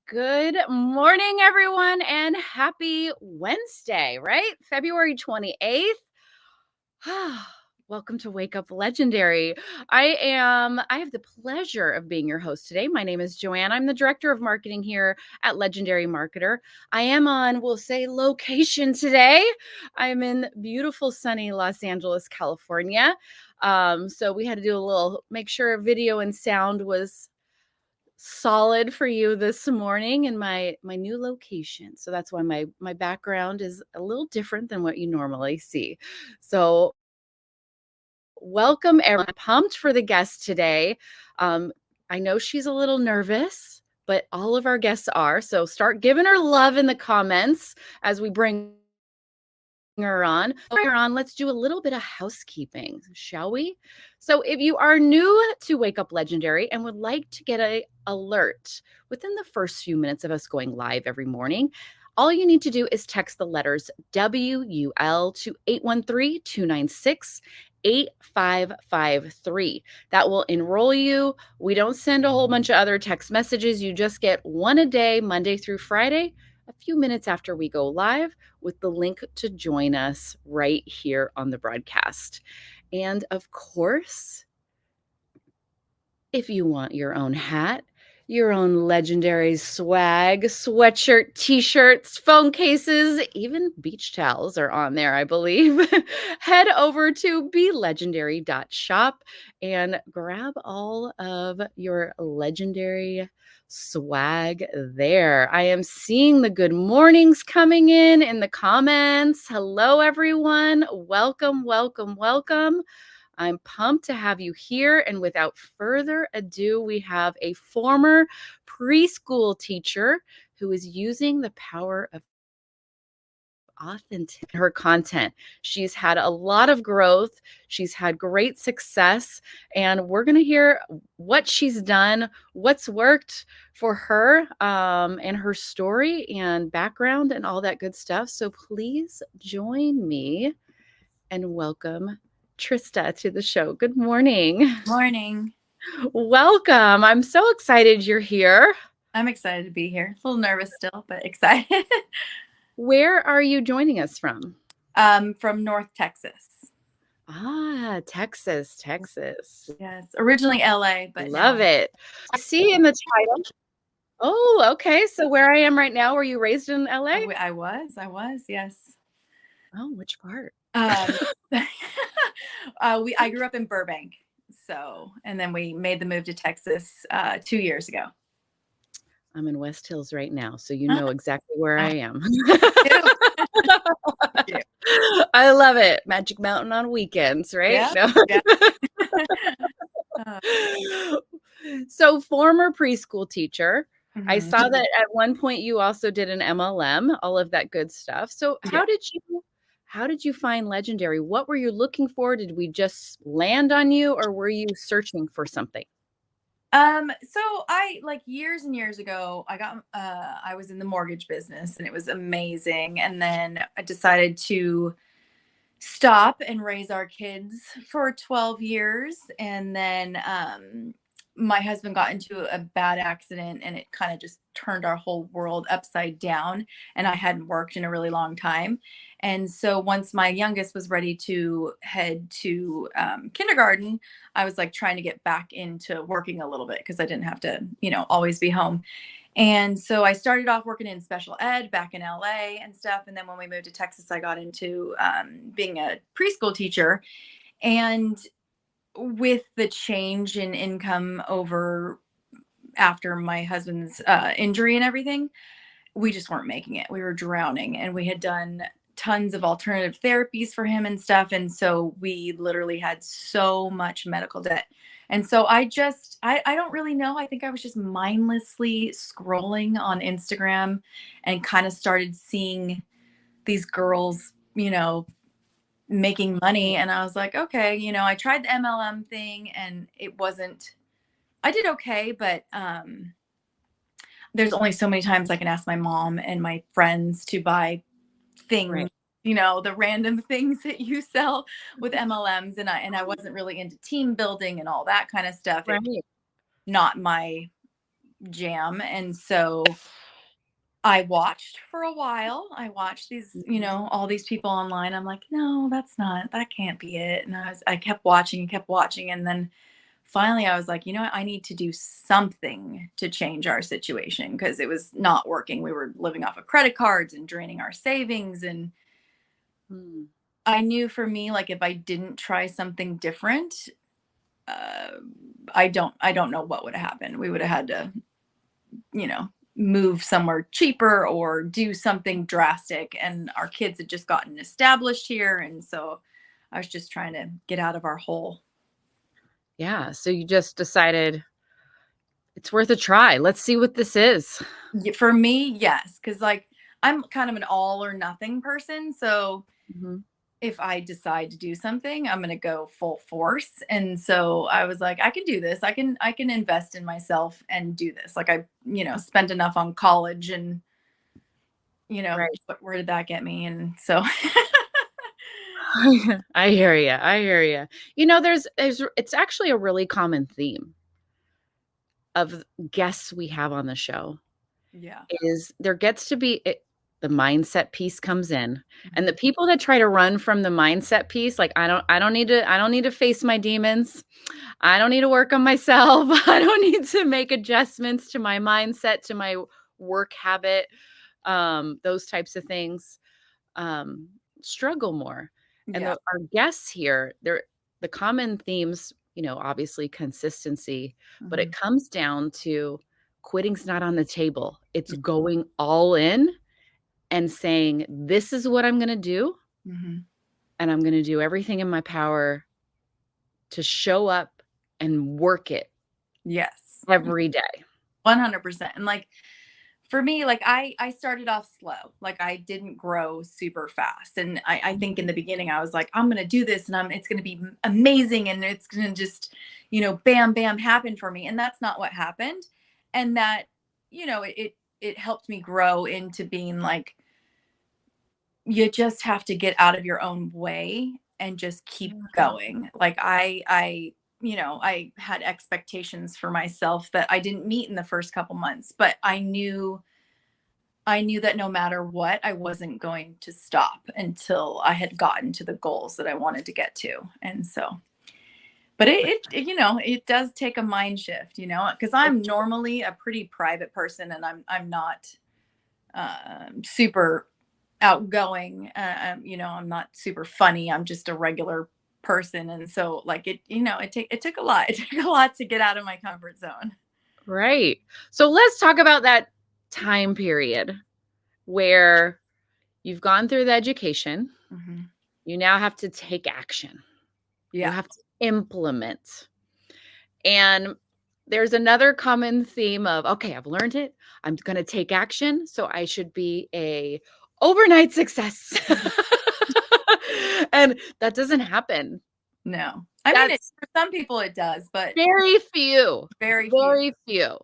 Good morning, everyone, and happy Wednesday, right? February 28th. Welcome to Wake Up Legendary. I have the pleasure of being your host today. My name is Joanne. I'm the director of marketing here at Legendary Marketer. I am on, we'll say, location today. I'm in beautiful, sunny Los Angeles, California. So we had to do a little, make sure video and sound was solid for you this morning in my new location. So that's why my background is a little different than what you normally see. So welcome everyone. I'm pumped for the guest today. I know she's a little nervous, but all of our guests are. So start giving her love in the comments as we bring her on. Let's do a little bit of housekeeping, shall we? So if you are new to Wake Up Legendary and would like to get an alert within the first few minutes of us going live every morning, all you need to do is text the letters WUL to 813-296-8553. That will enroll you. We don't send a whole bunch of other text messages. You just get one a day, Monday through Friday, a few minutes after we go live, with the link to join us right here on the broadcast. And of course, if you want your own hat, your own legendary swag, sweatshirt, t-shirts, phone cases, even beach towels are on there, I believe. Head over to belegendary.shop and grab all of your legendary swag there. I am seeing the good mornings coming in the comments. Hello, everyone. Welcome, welcome, welcome. I'm pumped to have you here. And without further ado, we have a former preschool teacher who is using the power of authentic her content. She's had a lot of growth. She's had great success. And we're going to hear what she's done, what's worked for her, and her story and background and all that good stuff. So please join me and welcome Trista to the show. Good morning. Morning. Welcome. I'm so excited you're here. I'm excited to be here. A little nervous still, but excited. Where are you joining us from? From North Texas. Texas. Yes, originally LA, but Love now it. I see in the title. Oh, okay. So where I am right now, were you raised in LA? I was, yes. Oh, which part? I grew up in Burbank, and then we made the move to Texas 2 years ago. I'm in West Hills right now, so you know exactly where I am. I love it. Magic Mountain on weekends, right? Yeah. No. Yeah. So former preschool teacher. I Mhm. saw that at one point you also did an MLM, all of that good stuff. So Yeah. how did you find Legendary? What were you looking for? Did we just land on you, or were you searching for something? So I like years and years ago, I was in the mortgage business and it was amazing. And then I decided to stop and raise our kids for 12 years. And then my husband got into a bad accident and it kind of just turned our whole world upside down. And I hadn't worked in a really long time. And so once my youngest was ready to head to kindergarten, I was like trying to get back into working a little bit because I didn't have to, always be home. And so I started off working in special ed back in LA and stuff. And then when we moved to Texas, I got into being a preschool teacher. And with the change in income over after my husband's injury and everything, we just weren't making it. We were drowning, and we had done tons of alternative therapies for him and stuff. And so we literally had so much medical debt. And so I don't really know. I think I was just mindlessly scrolling on Instagram and kind of started seeing these girls, making money. And I was like, okay, I tried the MLM thing and I did okay, but there's only so many times I can ask my mom and my friends to buy things, Right. the random things that you sell with MLMs. And I wasn't really into team building and all that kind of stuff. Right. It not my jam. And so I watched for a while. I watched these, Mhm. all these people online. I'm like, no, that can't be it. And I kept watching and kept watching. And then finally I was like, you know what? I need to do something to change our situation because it was not working. We were living off of credit cards and draining our savings. And Mm. I knew for me, like if I didn't try something different, uh, I don't know what would have happened. We would have had to, move somewhere cheaper or do something drastic. And our kids had just gotten established here. And so I was just trying to get out of our hole. Yeah, so you just decided it's worth a try. Let's see what this is. For me, yes. Cause like I'm kind of an all or nothing person. So Mhm. if I decide to do something, I'm going to go full force. And so I was like, I can do this. I can invest in myself and do this. Like I, spent enough on college and, Right. where did that get me? And so I hear you. I hear you. There's it's actually a really common theme of guests we have on the show yeah. is there gets to be the mindset piece comes in, and the Mhm. people that try to run from the mindset piece, like I don't need to face my demons. I don't need to work on myself. I don't need to make adjustments to my mindset, to my work habit, those types of things. um, Struggle more. And Yeah. our guests here, the common themes, obviously consistency, but it Mhm. comes down to quitting's not on the table. It's going all in and saying, this is what I'm going to do. Mhm. And I'm going to do everything in my power to show up and work it Yes. every day. 100%. And like for me, like I started off slow. Like I didn't grow super fast. And I think in the beginning I was like, I'm gonna do this and it's gonna be amazing and it's gonna just, bam, bam happen for me. And that's not what happened. And that, it helped me grow into being like, you just have to get out of your own way and just keep Mhm. going. Like I had expectations for myself that I didn't meet in the first couple months, but I knew that no matter what, I wasn't going to stop until I had gotten to the goals that I wanted to get to. And so, but it does take a mind shift, because I'm normally a pretty private person and I'm not super outgoing. I'm not super funny. I'm just a regular person. And so like it took a lot. It took a lot to get out of my comfort zone. Right. So let's talk about that time period where you've gone through the education. Hmm. You now have to take action. You Yeah. have to implement. And there's another common theme of, okay, I've learned it. I'm going to take action. So I should be a overnight success. And that doesn't happen. No. I mean, That's for some people it does, but very few. very few. Very few.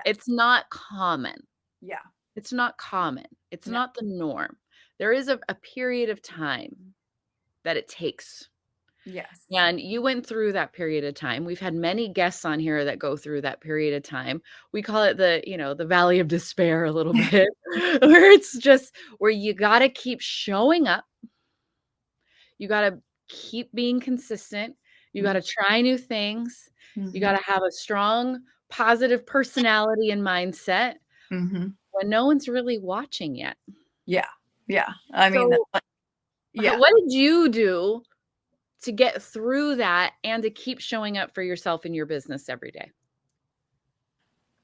It's Yes. not common. Yeah. It's not common. It's No. not the norm. There is a period of time that it takes. Yes. And you went through that period of time. We've had many guests on here that go through that period of time. We call it the valley of despair a little bit, where it's just where you got to keep showing up. You got to keep being consistent. You got to try new things. You got Mhm. to have a strong, positive personality and mindset Mhm. when no one's really watching yet. Yeah. Yeah. I mean, So, yeah. what did you do to get through that and to keep showing up for yourself in your business every day?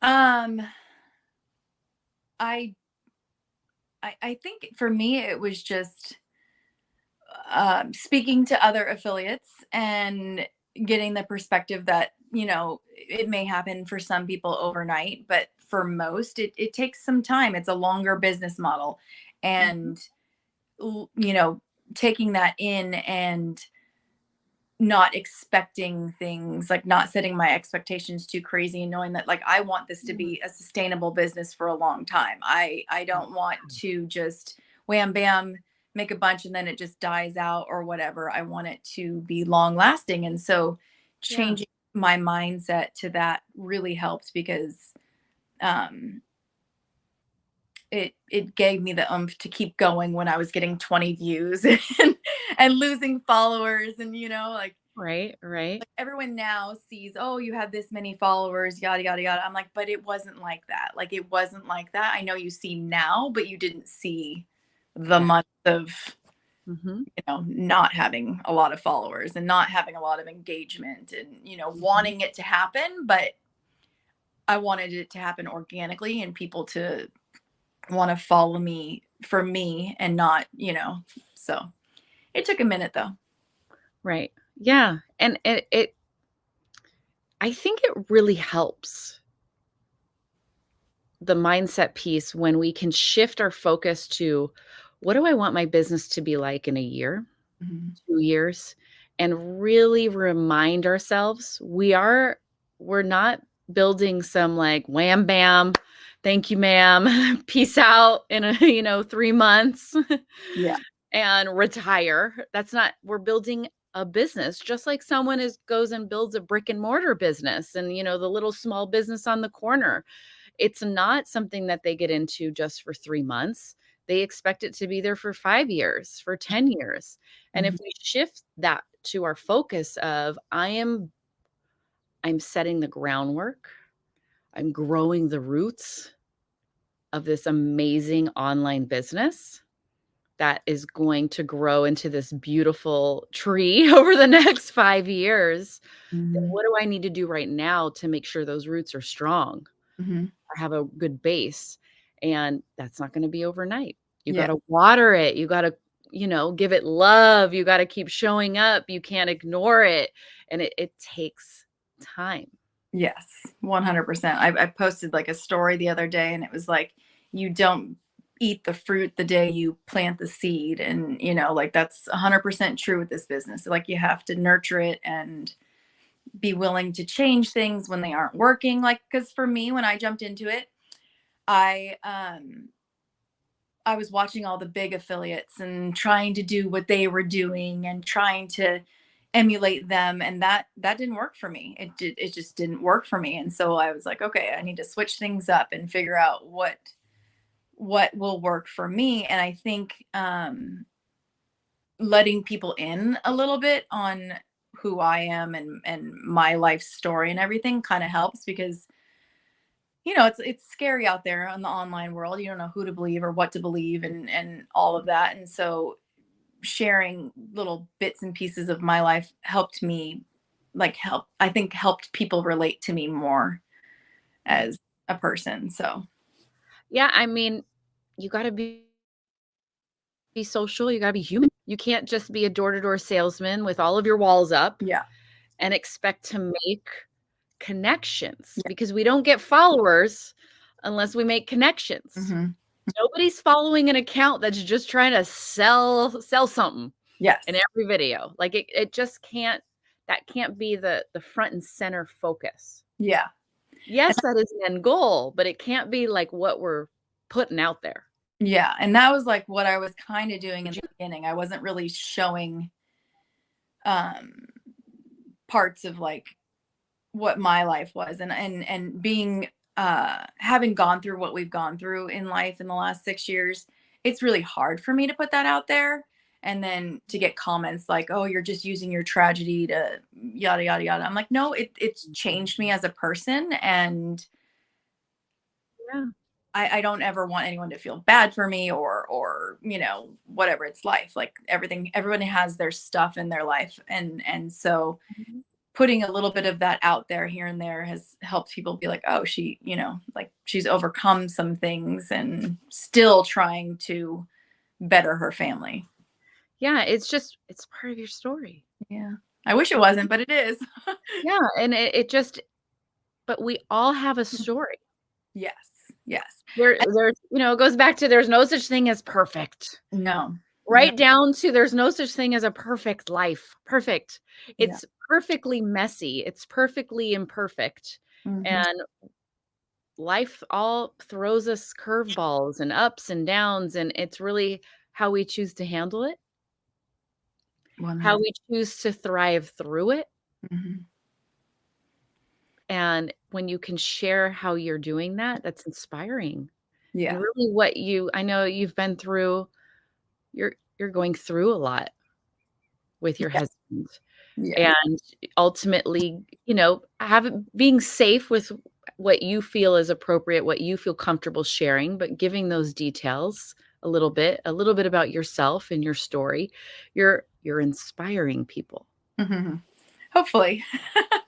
Um, I I think for me it was just speaking to other affiliates and getting the perspective that it may happen for some people overnight, but for most it takes some time. It's a longer business model, Mhm. and l- you know taking that in and not expecting things, like not setting my expectations too crazy and knowing that like I want this to Mhm. be a sustainable business for a long time. I don't want to just wham bam make a bunch and then it just dies out or whatever. I want it to be long lasting. And so Yeah. changing my mindset to that really helped because um, it gave me the oomph to keep going when I was getting 20 views and losing followers, and like Right, right. everyone now sees, oh, you have this many followers, yada yada yada. I'm like, but it wasn't like that. Like it wasn't like that. I know you see now, but you didn't see the Yeah. months of Mhm. not having a lot of followers and not having a lot of engagement, and Mhm. wanting it to happen, but I wanted it to happen organically and people to want to follow me for me and not, so it took a minute though. Right. Yeah, and it I think it really helps the mindset piece when we can shift our focus to, what do I want my business to be like in a year, Mhm. 2 years, and really remind ourselves we're not building some like wham bam, thank you ma'am, peace out in a 3 months Yeah. and retire. That's not, we're building a business just like someone is goes and builds a brick and mortar business and the little small business on the corner. It's not something that they get into just for 3 months. They expect it to be there for 5 years, for 10 years. And if Mhm. we shift that to our focus of I'm setting the groundwork, I'm growing the roots of this amazing online business that is going to grow into this beautiful tree over the next 5 years, then Mhm. what do I need to do right now to make sure those roots are strong? Mhm. Or have a good base, and that's not gonna be overnight. You Yeah. gotta water it, you gotta, give it love, you gotta keep showing up, you can't ignore it, and it takes time. Yes, 100%. I posted like a story the other day, and it was like, you don't eat the fruit the day you plant the seed. And, like that's 100% true with this business. Like you have to nurture it and be willing to change things when they aren't working. Like, because for me, when I jumped into it, I, um, I was watching all the big affiliates and trying to do what they were doing and trying to emulate them, and that didn't work for me. It just didn't work for me. And so I was like, okay, I need to switch things up and figure out what will work for me. And I think letting people in a little bit on who I am and my life story and everything kind of helps, because it's scary out there in the online world. You don't know who to believe or what to believe, and all of that. And so sharing little bits and pieces of my life helped me, like, I think helped people relate to me more as a person. So Yeah, I mean, you gotta be social, you gotta be human. You can't just be a door-to-door salesman with all of your walls up yeah. and expect to make connections, Yeah. because we don't get followers unless we make connections. Hmm. Nobody's following an account that's just trying to sell something in Yes. every video. Like it just can't, that can't be the front and center focus. Yeah. Yes, that is the end goal, but it can't be like what we're putting out there. Yeah. And that was like what I was kind of doing in Would the you? beginning. I wasn't really showing um parts of like what my life was, and being having gone through what we've gone through in life in the last 6 years. It's really hard for me to put that out there, and then to get comments like, oh, you're just using your tragedy to yada yada yada. I'm like, no, it's changed me as a person, and Yeah. I don't ever want anyone to feel bad for me, or whatever. It's life. Like everyone has their stuff in their life, and so Mhm. putting a little bit of that out there here and there has helped people be like, oh, she, like she's overcome some things and still trying to better her family. Yeah, it's part of your story. Yeah. I wish it wasn't, but it is. Yeah, and it just, but we all have a story. Yes. Yes. There's, it goes back to, there's no such thing as perfect. No. No. Right down to, there's no such thing as a perfect life. Perfect. Yeah. It's perfectly messy. It's perfectly imperfect. Hmm. And life all throws us curveballs and ups and downs, and it's really how we choose to handle it, how 100. we choose to thrive through it, Hmm. And when you can share how you're doing that, that's inspiring. And Yeah. really I know you've been through you're going through a lot with your Yeah. husband. Yeah. And ultimately, being safe with what you feel is appropriate, what you feel comfortable sharing, but giving those details a little bit about yourself and your story. You're inspiring people. Hmm. Hopefully.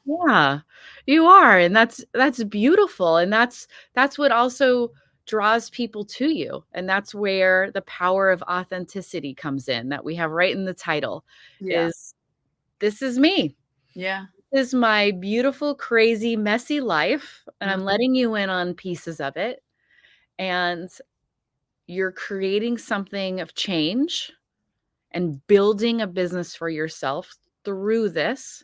Yeah, you are, and that's beautiful, and that's what also draws people to you, and that's where the power of authenticity comes in that we have right in the title Yeah. is, "This is me. Yeah. This is my beautiful, crazy, messy life, and I'm Mhm. letting you in on pieces of it, and you're creating something of change and building a business for yourself through this,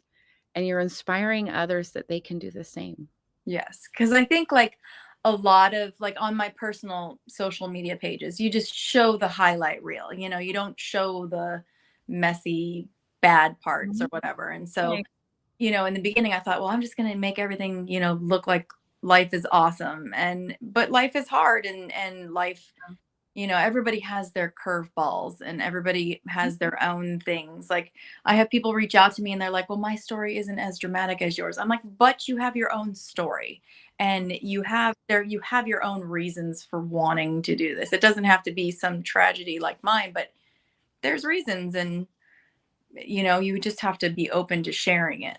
and you're inspiring others that they can do the same." Yes, because I think like a lot of like on my personal social media pages, you just show the highlight reel. You don't show the messy, bad parts or Mhm. whatever. And so, Right. in the beginning, I thought, well, I'm just going to make everything, look like life is awesome. But life is hard, and life, everybody has their curveballs and everybody has their own things. Like I have people reach out to me and they're like, well, my story isn't as dramatic as yours. I'm like, but you have your own story and you have your own reasons for wanting to do this. It doesn't have to be some tragedy like mine, but there's reasons, and you just have to be open to sharing it.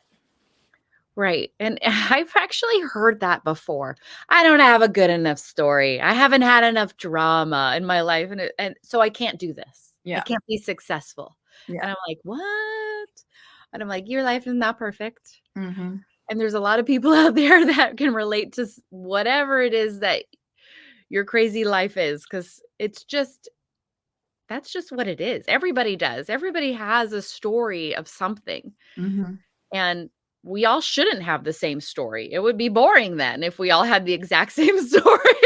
Right, and I've actually heard that before. "I don't have a good enough story. I haven't had enough drama in my life, and so I can't do this. I Yeah. can't be successful." Yeah. And I'm like, "What?" And I'm like, "Your life is not perfect." Mhm. And there's a lot of people out there that can relate to whatever it is that your crazy life is, because that's just what it is. Everybody does. Everybody has a story of something. Mhm. And we all shouldn't have the same story. It would be boring then if we all had the exact same story.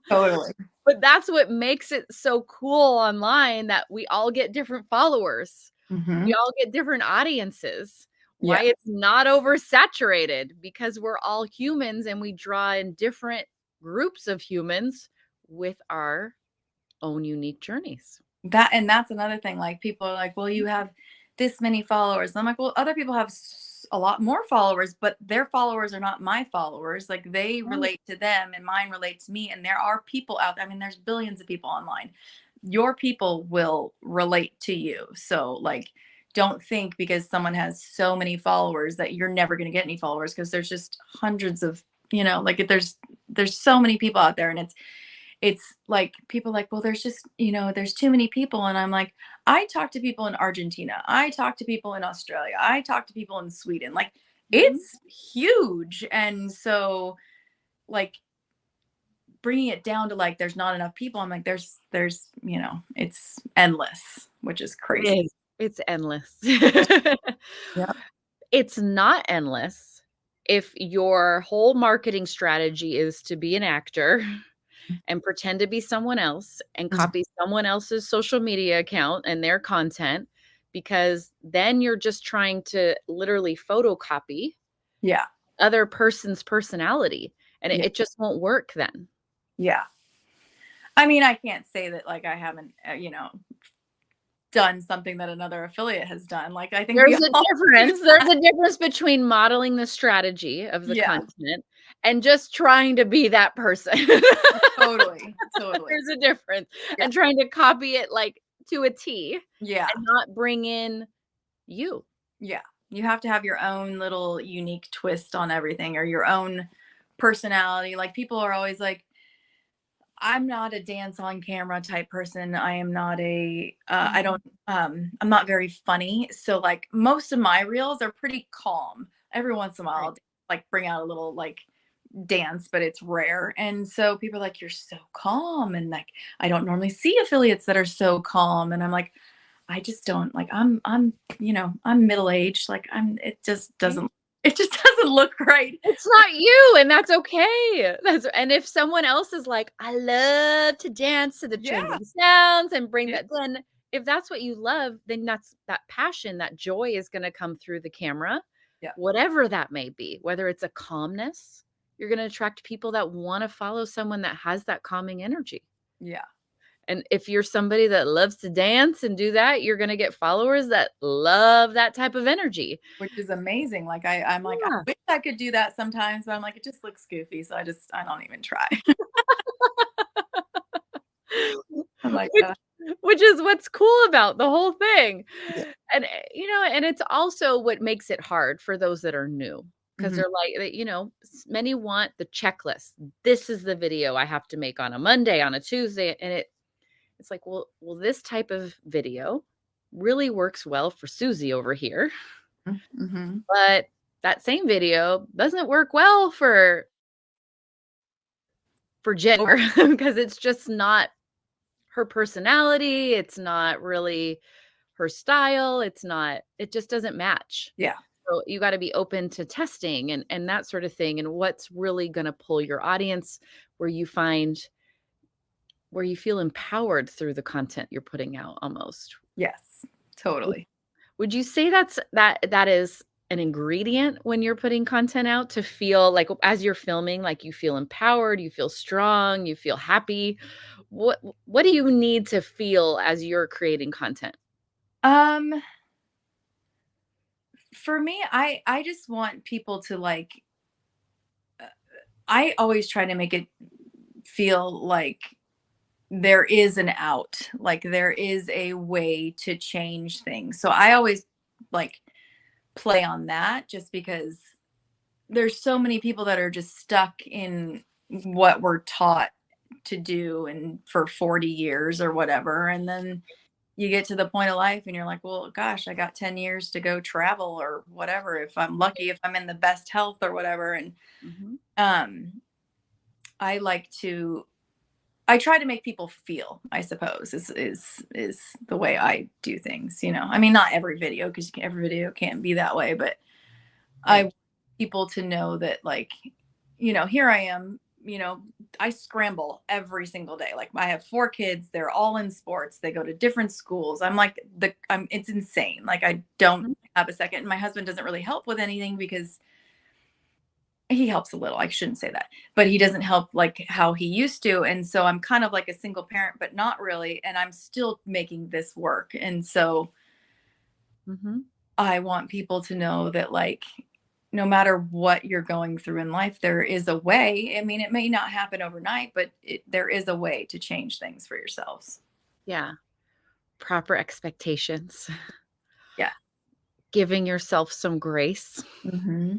Totally. But that's what makes it so cool online, that we all get different followers. We Mhm. all get different audiences. Why Yeah. it's not oversaturated, because we're all humans and we draw in different groups of humans with our own unique journeys. That's another thing, like, people are like, "Well, you have this many followers." And I'm like, "Well, other people have a lot more followers, but their followers are not my followers. Like, they Right. relate to them and mine relates to me, and there are people out there. I mean, there's billions of people online. Your people will relate to you. So, like, don't think because someone has so many followers that you're never going to get any followers, because there's just hundreds of, like, there's so many people out there, and it's like people like, well, there's just, there's too many people. And I'm like, I talk to people in Argentina. I talk to people in Australia. I talk to people in Sweden. Like, Mhm. it's huge. And so, like, bringing it down to like, there's not enough people. I'm like, it's endless, which is It crazy. is. It's endless. Yeah. It's not endless if your whole marketing strategy is to be an actor and pretend to be someone else and Mhm. copy someone else's social media account and their content, because then you're just trying to literally photocopy Yeah. other person's personality, and it Yeah. it just won't work then. Yeah. I mean, I can't say that like I haven't, done something that another affiliate has done. Like, I think we There's a all do difference. There's that. a difference between modeling the strategy of the Yeah. content and just trying to be that person. Totally. Totally. There's a difference, Yeah. and trying to copy it, like, to a T Yeah. and not bring in you. Yeah. You have to have your own little unique twist on everything, or your own personality. Like, people are always like, I'm not a dance on camera type person. I am not I Mhm. don't, I'm not very funny. So, like, most of my reels are pretty calm. Every once in a while, Right. like, bring out a little, like, dance, but it's rare. And so people are like, you're so calm. And like, I don't normally see affiliates that are so calm. And I'm like, I just don't like, I'm middle aged. Like, Right. it just doesn't look right. It's not you, and that's okay. That's and if someone else is like, "I love to dance to the Yeah. trending sounds and bring Yeah. that," if that's what you love, then that passion, that joy is gonna come through the camera. Yeah. whatever that may be, whether it's a calmness, you're going to attract people that want to follow someone that has that calming energy. Yeah. And if you're somebody that loves to dance and do that, you're going to get followers that love that type of energy. Which is amazing. Like I'm like, I Yeah. wish I could do that sometimes, but I'm like, it just looks goofy. So I don't even try. I'm like, which, which is what's cool about the whole thing. yeah. And and it's also what makes it hard for those that are new, because Mhm. they're like, many want the checklist. This is the video I have to make on a Monday, on a Tuesday, and it's like, well, this type of video really works well for Susie over here, Mhm. but that same video doesn't work well for Jen because it's just not her personality. It's not really her style. It just doesn't match. Yeah. So you got to be open to testing and that sort of thing. And what's really going to pull your audience where you feel empowered through the content you're putting out almost. Yes. Would, Totally. would you say that is an ingredient when you're putting content out, to feel like as you're filming, like you feel empowered, you feel strong, you feel happy? What do you need to feel as you're creating content? Um, for me, I just want people to like I always try to make it feel like there is an out, like there is a way to change things. So I always like play on that just because there's so many people that are just stuck in what we're taught to do and for 40 years or whatever. And then you get to the point of life and you're like, well, gosh, I got 10 years to go travel or whatever. If I'm lucky, if I'm in the best health or whatever. And Mhm. um, I like to, I try to make people feel, I suppose, is the way I do things. I mean, not every video because every video can't be that way, but I Right. want people to know that, like, here I am, I scramble every single day. Like, I have 4 kids, they're all in sports, they go to different schools. I'm like it's insane. Like, I don't Mhm. have a second. And my husband doesn't really help with anything because he helps a little. I shouldn't say that, but he doesn't help like how he used to. And so I'm kind of like a single parent, but not really. And I'm still making this work. And so Mhm. I want people to know that, like, no matter what you're going through in life, there is a way. I mean, it may not happen overnight, but there is a way to change things for yourselves. Yeah. Proper expectations. Yeah. Giving yourself some grace. Hmm.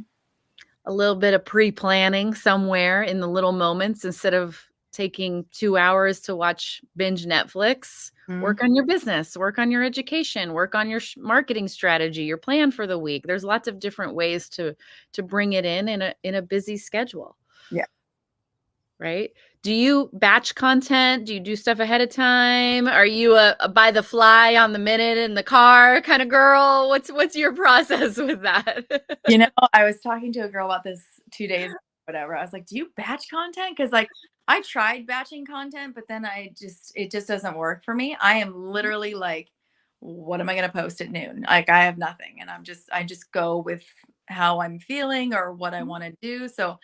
A little bit of pre-planning somewhere in the little moments instead of taking 2 hours to watch binge Netflix. Hmm. Work on your business, work on your education, work on your marketing strategy, your plan for the week. There's lots of different ways to bring it in a busy schedule, Yeah. right? Do you batch content? Do you do stuff ahead of time? Are you a by the fly on the minute in the car kind of girl? What's your process with that? I was talking to a girl about this 2 days ago, whatever. I was like, do you batch content? Because, like, I tried batching content, but then it just doesn't work for me. I am literally like, what am I going to post at noon? Like, I have nothing. And I just go with how I'm feeling or what I want to do. So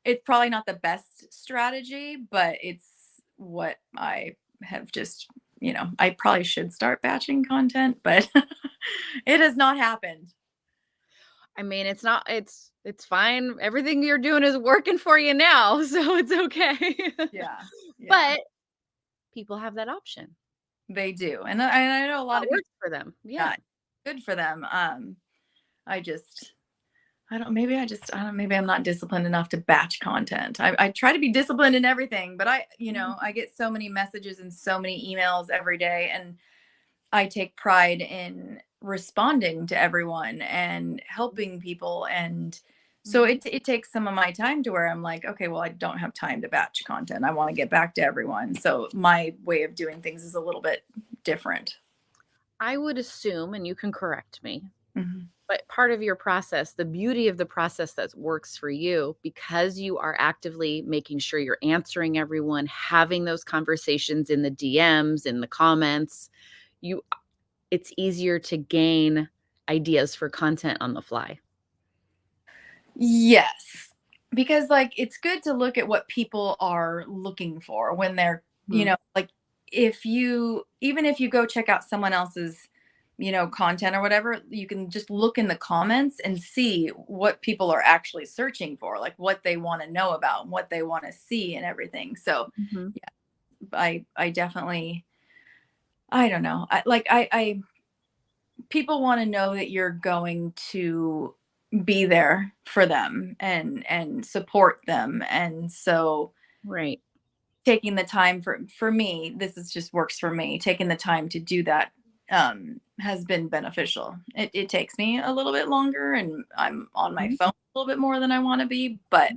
it's probably not the best strategy, but it's what I have just, I probably should start batching content, but it has not happened. I mean, it's fine. Everything you're doing is working for you now, so it's okay. Yeah. Yeah. But people have that option. They do, and I know a lot That of people. works for them. Yeah. Yeah, good for them. I just, I don't. Maybe I don't. Maybe I'm not disciplined enough to batch content. I try to be disciplined in everything, but Mhm. I get so many messages and so many emails every day, and I take pride in responding to everyone and helping people. And so Mhm. it takes some of my time to where I'm like, okay, well, I don't have time to batch content. I want to get back to everyone. So my way of doing things is a little bit different. I would assume, and you can correct me, Mhm. but part of your process, the beauty of the process that works for you, because you are actively making sure you're answering everyone, having those conversations in the DMs, in the comments, you it's easier to gain ideas for content on the fly. Yes. Because like it's good to look at what people are looking for when they're, Mhm. like even if you go check out someone else's, content or whatever, you can just look in the comments and see what people are actually searching for, like what they want to know about and what they want to see and everything. So, Mhm. yeah, I definitely I don't know. I people want to know that you're going to be there for them and support them, and so Right. taking the time for me, this is just works for me, taking the time to do that has been beneficial. It takes me a little bit longer and I'm on my Mhm. phone a little bit more than I want to be, but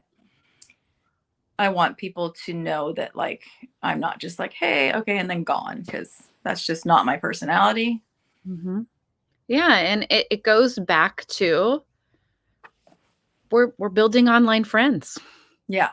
I want people to know that like I'm not just like, hey, okay, and then gone, because that's just not my personality. Mhm. Yeah, and it goes back to we're building online friends. Yeah,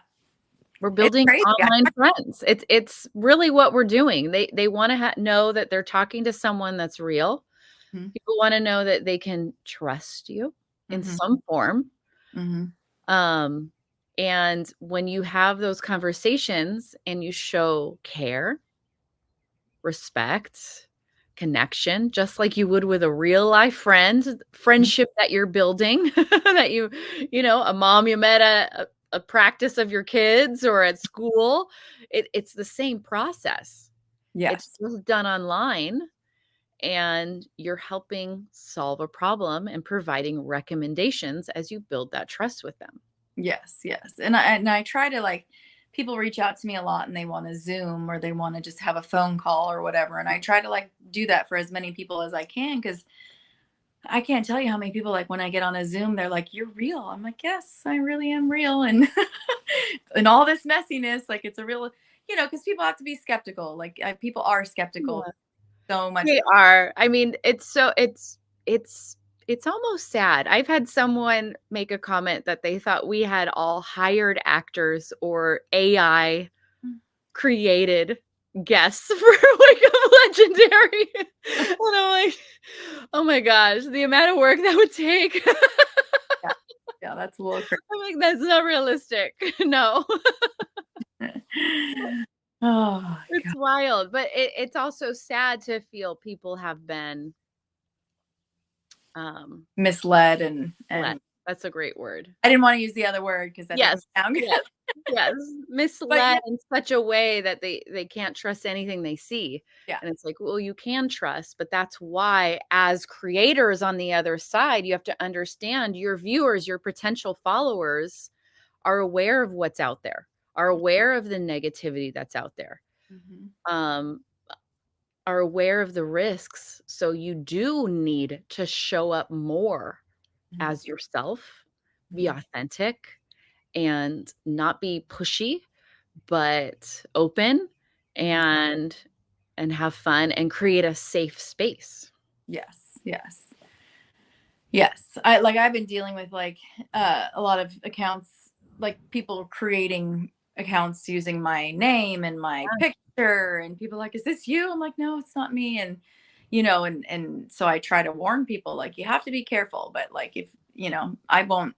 We're it's building crazy. online friends. It's really what we're doing. They wanna know that they're talking to someone that's real. Mhm, People wanna know that they can trust you in mhm, some form. mhm. Um, and when you have those conversations and you show care, respect, connection, just like you would with a real life friend, Mhm. friendship that you're building, that a mom you met at a practice of your kids or at school. It's the same process. It's Yes. just done online, and you're helping solve a problem and providing recommendations as you build that trust with them. Yes, yes. And I try to like people reach out to me a lot and they want to Zoom or they want to just have a phone call or whatever. And I try to like do that for as many people as I can, because I can't tell you how many people like when I get on a Zoom, they're like, "You're real." I'm like, "Yes, I really am real." And and all this messiness, like it's a real, because people have to be skeptical. Like people are skeptical Yeah. so much. They are. I mean, it's it's almost sad. I've had someone make a comment that they thought we had all hired actors or AI created guests for like a legendary. And I'm like, "Oh my gosh, the amount of work that would take." Yeah, yeah, that's a little crazy. I'm like, "That's not realistic." No. Oh It's God, wild, but it's also sad to feel people have been, um misled and let. and That's a great word. I didn't want to use the other word because that Yes, doesn't sound good. yes, yes, But misled yeah, in such a way that they can't trust anything they see, yeah. and it's like, well, you can trust, but that's why as creators on the other side, you have to understand your viewers, your potential followers are aware of what's out there, are aware of the negativity that's out there, Mhm, um, are aware of the risks, so you do need to show up more mhm, as yourself, be mhm. authentic, and not be pushy, but open Mhm. and have fun and create a safe space. Yes, yes. Yes. I've been dealing with like a lot of accounts, like people creating accounts using my name and my picture, and people like, "Is this you?" I'm like, "No, it's not me." And and so I try to warn people like you have to be careful, but like if, I won't.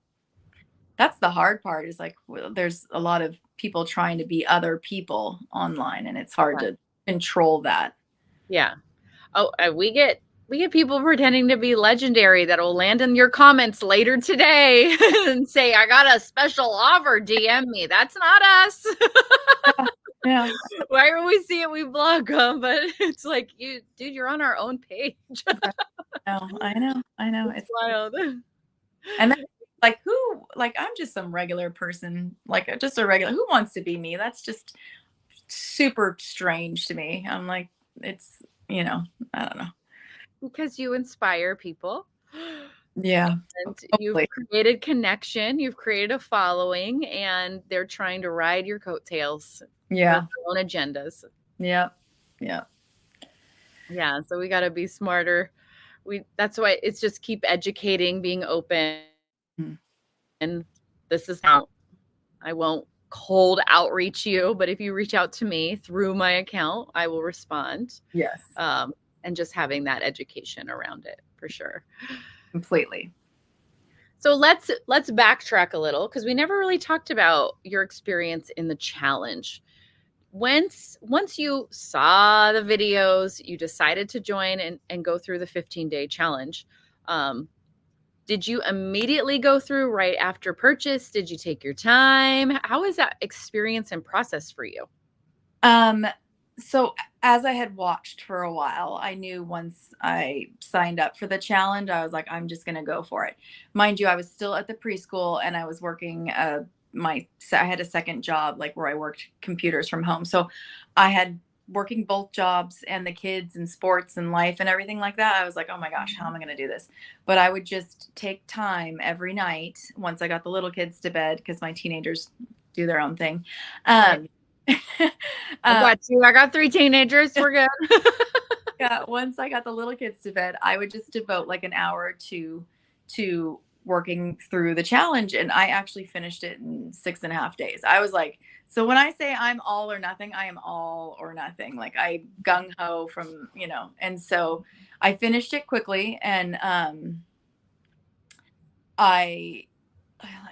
That's the hard part is like there's a lot of people trying to be other people online, and it's hard Yeah. to control that. Yeah. Oh, we get people pretending to be legendary that'll land in your comments later today and say, "I got a special offer, DM me." That's not us. Yeah. Yeah. Whenever we see it, we block them, but it's like, "You dude, you're on our own page." Right. No, I know. I know. It's It's wild. And then, like, who like, I'm just some regular person, like, just a regular who wants to be me? That's just super strange to me. I'm like, it's, I don't know. Because you inspire people. Yeah, And you've hopefully. created connection, you've created a following, and they're trying to ride your coattails for Yeah. their own agendas. Yeah. Yeah. Yeah, so we gotta be smarter. We That's why it's just keep educating, being open, Mm. and this is how I won't cold outreach you, but if you reach out to me through my account, I will respond. Yes, Um, and just having that education around it for sure. completely. So let's backtrack a little because we never really talked about your experience in the challenge. Once you saw the videos, you decided to join and go through the 15-day challenge. Did you immediately go through right after purchase? Did you take your time? How was that experience and process for you? Um, so as I had watched for a while, I knew once I signed up for the challenge, I was like, I'm just gonna go for it. Mind you, I was still at the preschool and I was working I had a second job like where I worked computers from home. So I had working both jobs and the kids and sports and life and everything like that. I was like, oh my gosh, how am I gonna do this? But I would just take time every night once I got the little kids to bed because my teenagers do their own thing. Right. Um, I um, got you. I got 3 teenagers. We're good. yeah, once I got the little kids to bed, I would just devote like an hour or two to working through the challenge. And I actually finished it in 6.5 days. I was like, so when I say I'm all or nothing, I am all or nothing. Like I gung ho from, and so I finished it quickly. And I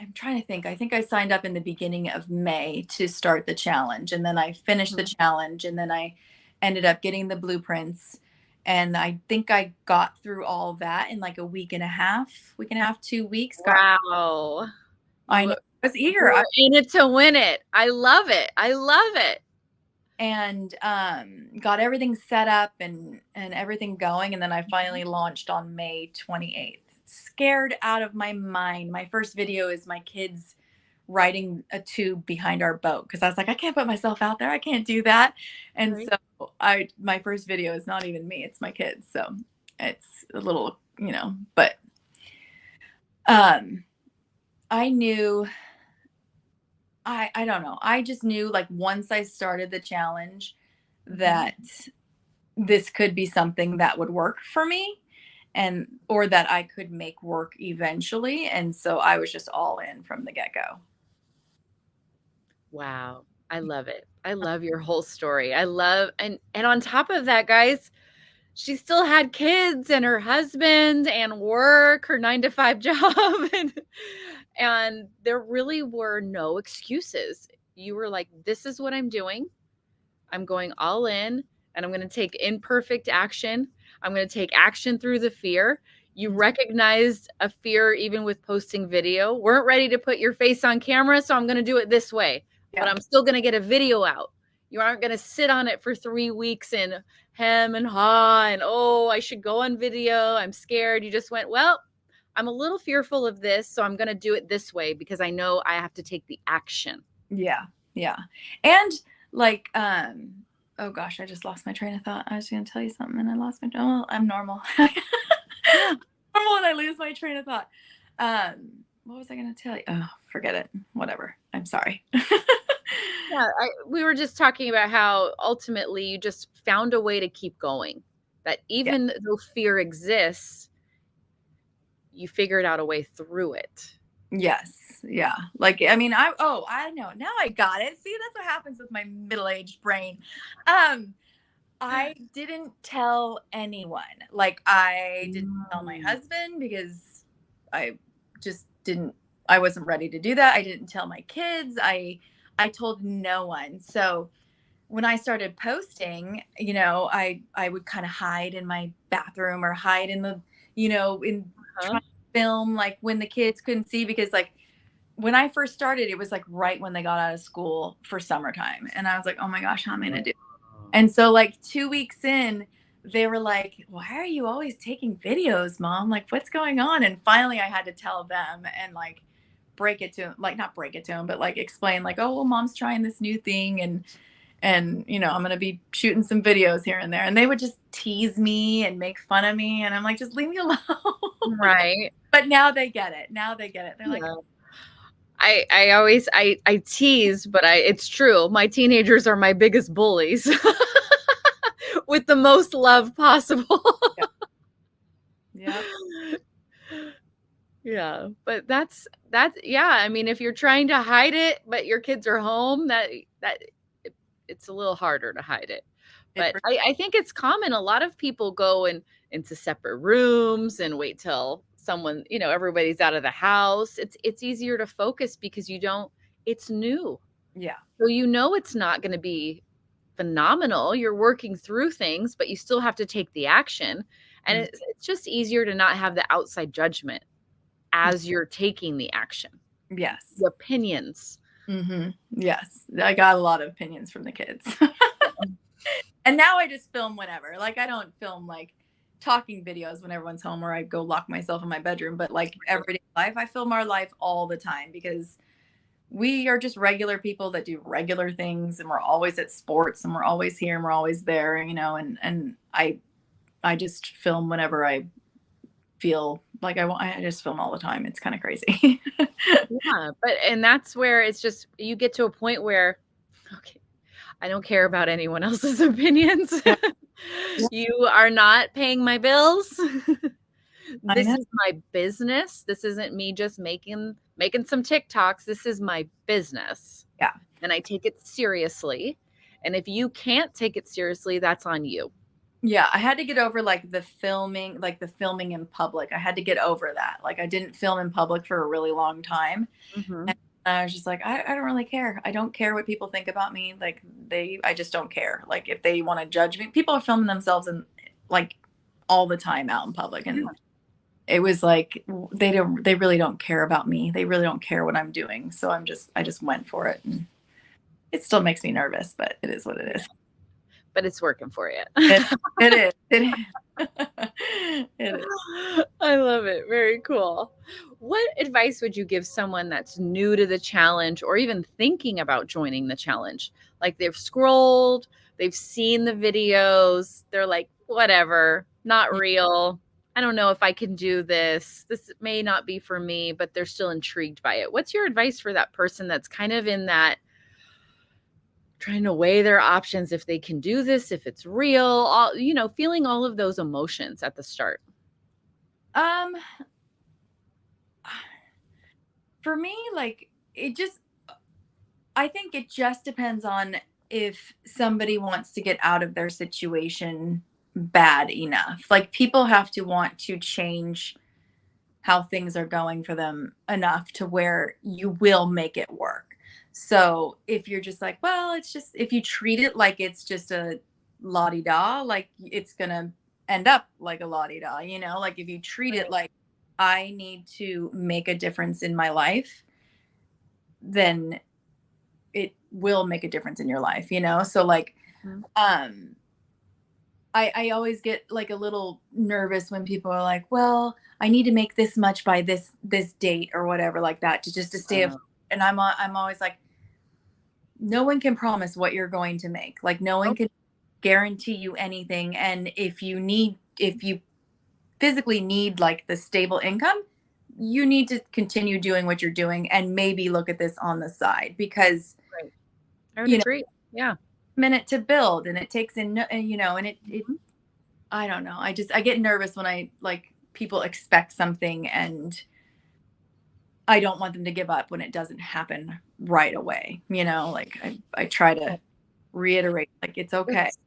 I'm trying to think. I think I signed up in the beginning of May to start the challenge, and then I finished the Mhm. challenge, and then I ended up getting the blueprints. And I think I got through all that in like a week and a half, 2 weeks. Got Wow. I know You I was you eager. were in it to win it. I love it. I love it. And got everything set up and everything going, and then I Mhm. finally launched on May 28th. Scared out of my mind. My first video is my kids riding a tube behind our boat because I was like, I can't put myself out there. I can't do that. And Right. so my first video is not even me, it's my kids. So it's a little, but um I knew I don't know. I just knew like once I started the challenge Mhm. that this could be something that would work for me and or that I could make work eventually. And so I was just all in from the get-go. Wow. I love it. I love your whole story. I love and on top of that, guys, she still had kids and her husband and work, her 9 to 5 job, and there really were no excuses. You were like, "This is what I'm doing. I'm going all in, and I'm gonna take imperfect action. I'm gonna take action through the fear." You recognized a fear even with posting video. Weren't ready to put your face on camera, so I'm gonna do it this way, but Yeah. I'm still gonna get a video out. You aren't gonna sit on it for 3 weeks and hem and haw and, "Oh, I should go on video. I'm scared." You just went, "Well, I'm a little fearful of this, so I'm gonna do it this way because I know I have to take the action." Yeah, yeah. And like, oh gosh, I just lost my train of thought. I was gonna tell you something and I lost my oh, I'm normal. Yeah. Normal and I lose my train of thought. What was I gonna tell you? Oh, forget it. Whatever. I'm sorry. Yeah, we were just talking about how ultimately you just found a way to keep going. That Yeah. even though fear exists, you figured out a way through it. Yes. Yeah. Like, I mean, I know. Now I got it. See, that's what happens with my middle-aged brain. Um, I didn't tell anyone. Like, I didn't tell my Mm. husband because I just didn't I wasn't ready to do that. I didn't tell my kids. I told no one. So, when I started posting, I would kind of hide in my bathroom or hide in in Huh? trying to film like when the kids couldn't see because like when I first started, it was like right when they got out of school for summertime. And I was like, oh my gosh, how am I gonna do? And so like 2 weeks in, they were like, why are you always taking videos, mom? Like, what's going on? And finally I had to tell them and like break it to 'em, like not break it to them, but like explain like, oh well, mom's trying this new thing and I'm gonna be shooting some videos here and there. And they would just tease me and make fun of me. And I'm like, just leave me alone. Right. But now they get it. Now they get it. They're like, Yeah. I always I tease, but I it's true. My teenagers are my biggest bullies with the most love possible. yeah, yep, Yeah, but that's yeah, I mean, if you're trying to hide it, but your kids are home, that it's a little harder to hide it. it, But I think it's common. A lot of people go into separate rooms and wait till someone, everybody's out of the house. It's easier to focus because it's new. Yeah. So it's not going to be phenomenal. You're working through things, but you still have to take the action. And Mm. it's just easier to not have the outside judgment as you're taking the action. Yes. The opinions. Yes. I got a lot of opinions from the kids. And now I just film whenever. Like, I don't film like talking videos when everyone's home, or I go lock myself in my bedroom, but like everyday life, I film our life all the time because we are just regular people that do regular things, and we're always at sports, and we're always here, and we're always there, and I just film whenever I feel like I want. I just film all the time. It's kind of crazy. Yeah, and that's where it's just you get to a point where, okay, I don't care about anyone else's opinions. Yeah. You are not paying my bills. I This know. is my business. This isn't me just making some TikToks. This is my business. Yeah. And I take it seriously. And if you can't take it seriously, that's on you. Yeah, I had to get over like the filming in public. I had to get over that. Like, I didn't film in public for a really long time. Mhm. And I was just like, I don't really care. I don't care what people think about me. Like, I just don't care. Like, if they want to judge me, people are filming themselves and like all the time out in public. And Yeah. it was like, they really don't care about me. They really don't care what I'm doing. So I just went for it. And it still makes me nervous, but it is what it is. But it's working for you. It, it is. It is. It is. I love it. Very cool. What advice would you give someone that's new to the challenge or even thinking about joining the challenge? Like they've scrolled, they've seen the videos, they're like, whatever, not real. I don't know if I can do this. This may not be for me, but they're still intrigued by it. What's your advice for that person that's kind of in that trying to weigh their options, if they can do this, if it's real, feeling all of those emotions at the start? Um, for me, like, I think it just depends on if somebody wants to get out of their situation bad enough. Like, people have to want to change how things are going for them enough to where you will make it work. So if you're just like, well, it's just, if you treat it like it's just a la di da, like it's going to end up like a la di da, like if you treat it Right. like I need to make a difference in my life, then it will make a difference in your life. So like, Mhm. um, I always get like a little nervous when people are like, well, I need to make this much by this date or whatever like that to just to stay Uh, afloat. And I'm always like, no one can promise what you're going to make. Like, no one nope. can guarantee you anything. And if you physically need like the stable income, you need to continue doing what you're doing and maybe look at this on the side because Right. I would you know agree. Yeah. minute to build, and it takes in and it Mhm. I don't know. I get nervous when I like people expect something and I don't want them to give up when it doesn't happen right away. Like I try to reiterate like it's okay. It's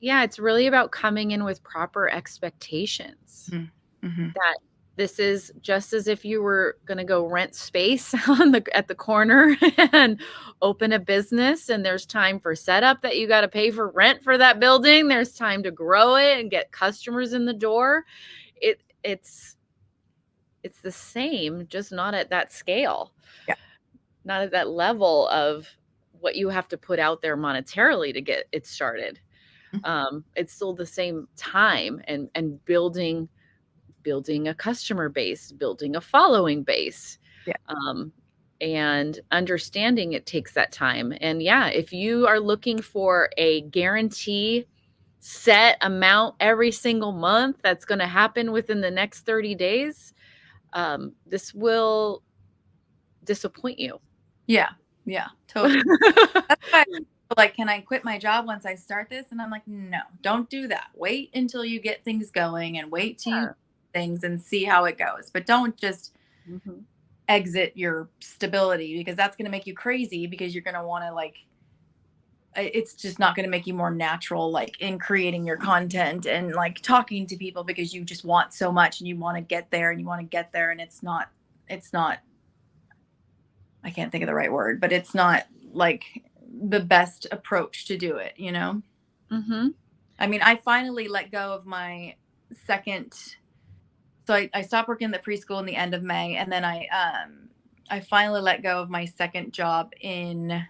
Yeah, it's really about coming in with proper expectations. Mm-hmm. That this is just as if you were going to go rent space at the corner and open a business, and there's time for setup that you got to pay for rent for that building. There's time to grow it and get customers in the door. It's the same, just not at that scale, Yeah. not at that level of what you have to put out there monetarily to get it started. It's still the same time and building a customer base, building a following base, Yeah. um, and understanding it takes that time. And yeah, if you are looking for a guarantee set amount every single month that's going to happen within the next 30 days, this will disappoint you. Yeah. Yeah. Totally. That's why like, can I quit my job once I start this? And I'm like, no, don't do that. Wait until you get things going and wait till you Yeah. things and see how it goes. But don't just Mhm. exit your stability because that's going to make you crazy because you're going to want to like it's just not going to make you more natural, like in creating your content and like talking to people, because you just want so much and you want to get there and you want to get there. And it's not, I can't think of the right word, but it's not like the best approach to do it, you know? Mm-hmm. I mean, I finally let go of my second. So I stopped working at the preschool in the end of May, and then I finally let go of my second job in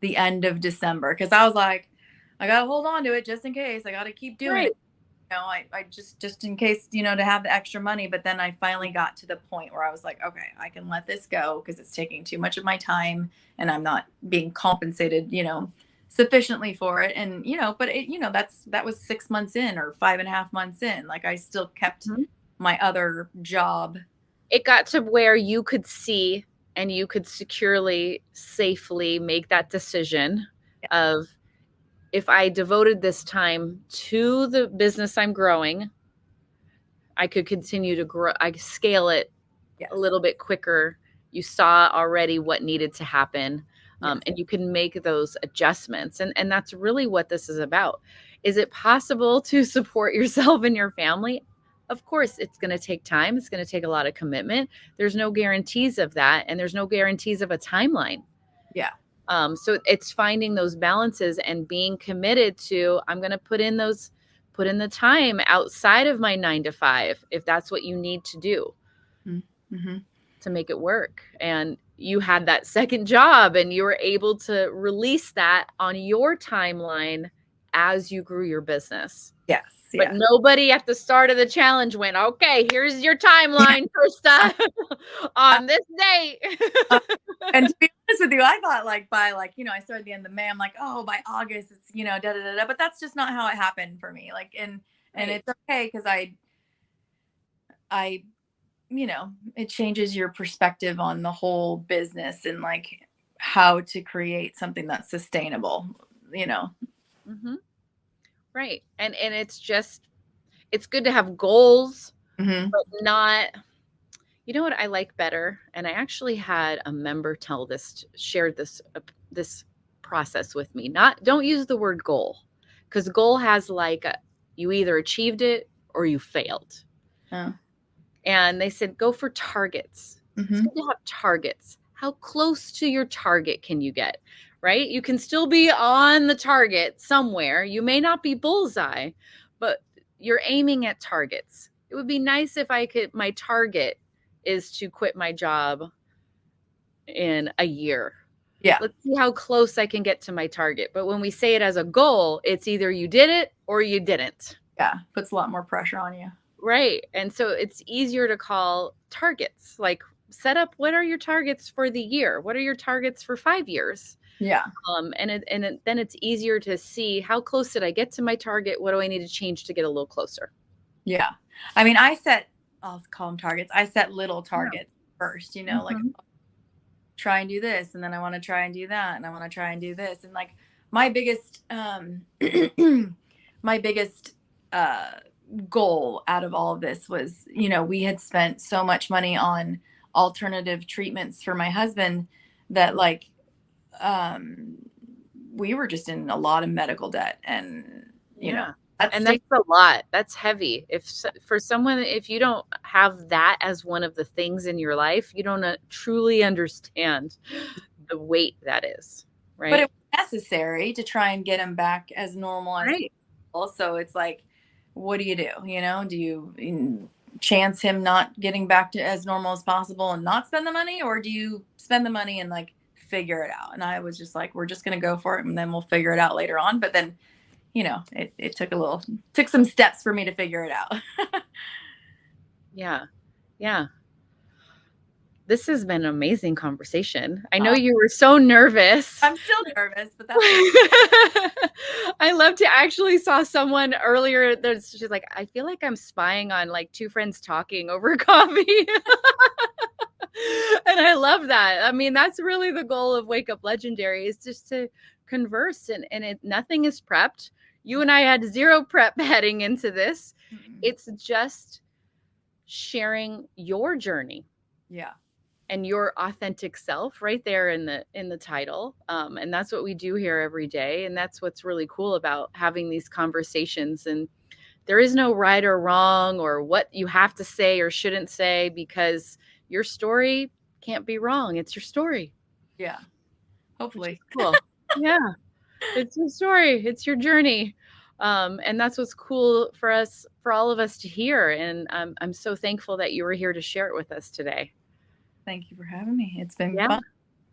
the end of December, because I was like, I gotta hold on to it just in case. I gotta keep doing Right. it. I just in case, to have the extra money. But then I finally got to the point where I was like, okay, I can let this go because it's taking too much of my time and I'm not being compensated, sufficiently for it. And, but that was 6 months in, or 5.5 months in. Like, I still kept Mhm. my other job. It got to where you could see and you could securely, safely make that decision of, if I devoted this time to the business I'm growing, I could continue to grow. I could scale it a Yes. little bit quicker. You saw already what needed to happen, Yes. and you can make those adjustments. And that's really what this is about. Is it possible to support yourself and your family? Of course, it's going to take time. It's going to take a lot of commitment. There's no guarantees of that, and there's no guarantees of a timeline. Yeah. So it's finding those balances and being committed to, I'm going to put in the time outside of my 9 to 5, if that's what you need to do Mm-hmm. to make it work. And you had that second job and you were able to release that on your timeline as you grew your business. Yes. But Yeah. nobody at the start of the challenge went, okay, here's your Yeah. timeline, Trista, on this date. And to be honest with you, I thought, like, by, like, I started the end of May. I'm like, oh, by August, it's, da da da da. But that's just not how it happened for me. Like, and Right. it's okay, because I, it changes your perspective on the whole business and like how to create something that's sustainable. Mm-hmm. Right. And it's good to have goals, Hmm. but not, you know what I like better? And I actually had a member shared this process with me. Don't use the word goal, because goal has like you either achieved it or you failed. Oh. And they said, go for targets. It's Hmm. good to have targets. How close to your target can you get? Right? You can still be on the target somewhere. You may not be bullseye, but you're aiming at targets. It would be nice if my target is to quit my job in a year. Yeah. Let's see how close I can get to my target. But when we say it as a goal, it's either you did it or you didn't. Yeah. Puts a lot more pressure on you. Right. And so it's easier to call targets, like set up, what are your targets for the year? What are your targets for 5 years? Yeah. Then it's easier to see, how close did I get to my target? What do I need to change to get a little closer? Yeah. I mean, I'll call them targets. I set little targets first, like, Mhm. try and do this, and then I want to try and do that, and I want to try and do this. And like, my biggest my biggest goal out of all of this was, we had spent so much money on alternative treatments for my husband that, like, um we were just in a lot of medical debt. And Yeah. that And state. that's a lot. That's heavy. For someone, if you don't have that as one of the things in your life, you don't truly understand the weight that is, But it right? was necessary to try and get him back as normal as Right. possible. So it's like, what do you do? Do you chance him not getting back to as normal as possible and not spend the money, or do you spend the money and like figure it out? And I was just like, we're just gonna go for it, and then we'll figure it out later on. But then, it took some steps for me to figure it out. Yeah. Yeah. This has been an amazing conversation. I know uh, you were so nervous. I'm still nervous, but that's okay. I love to actually saw someone earlier. She's like, I feel like I'm spying on like two friends talking over coffee. And I love that. I mean, that's really the goal of Wake Up Legendary, is just to converse, and nothing is prepped. You and I had zero prep heading into this. Mm-mm. It's just sharing your journey. Yeah. and your authentic self right there in the title. And that's what we do here every day. And that's what's really cool about having these conversations. And there is no right or wrong or what you have to say or shouldn't say, because your story can't be wrong. It's your story. Yeah. Hopefully. Cool. Yeah. It's your story. It's your journey. And that's what's cool for us, for all of us to hear. And I'm so thankful that you were here to share it with us today. Thank you for having me. It's been fun.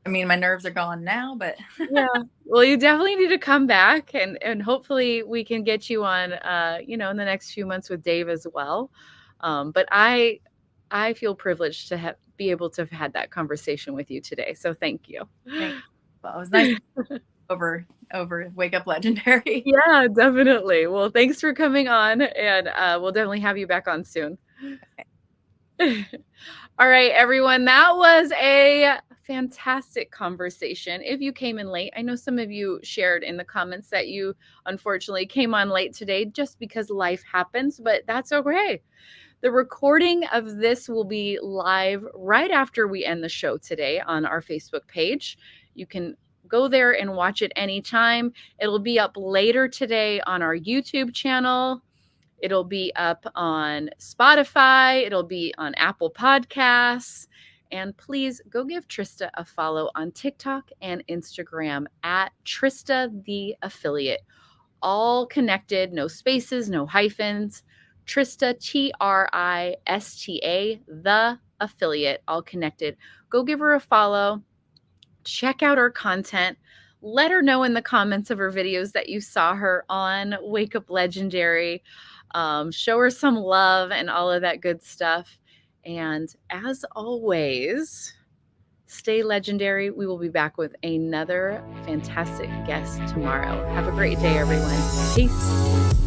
I mean, my nerves are gone now, but yeah. Well, you definitely need to come back, and hopefully we can get you on, in the next few months with Dave as well. But I feel privileged to be able to have had that conversation with you today. So thank you. Well, it was nice over Wake Up Legendary. Yeah, definitely. Well, thanks for coming on, and we'll definitely have you back on soon. Okay. All right, everyone. That was a fantastic conversation. If you came in late, I know some of you shared in the comments that you unfortunately came on late today just because life happens, but that's okay. The recording of this will be live right after we end the show today on our Facebook page. You can go there and watch it anytime. It'll be up later today on our YouTube channel. It'll be up on Spotify. It'll be on Apple Podcasts. And please go give Trista a follow on TikTok and Instagram at Trista the Affiliate. All connected, no spaces, no hyphens. Trista, Trista, the Affiliate, all connected. Go give her a follow. Check out her content. Let her know in the comments of her videos that you saw her on Wake Up Legendary. Show her some love and all of that good stuff. And as always, stay legendary. We will be back with another fantastic guest tomorrow. Have a great day, everyone. Peace.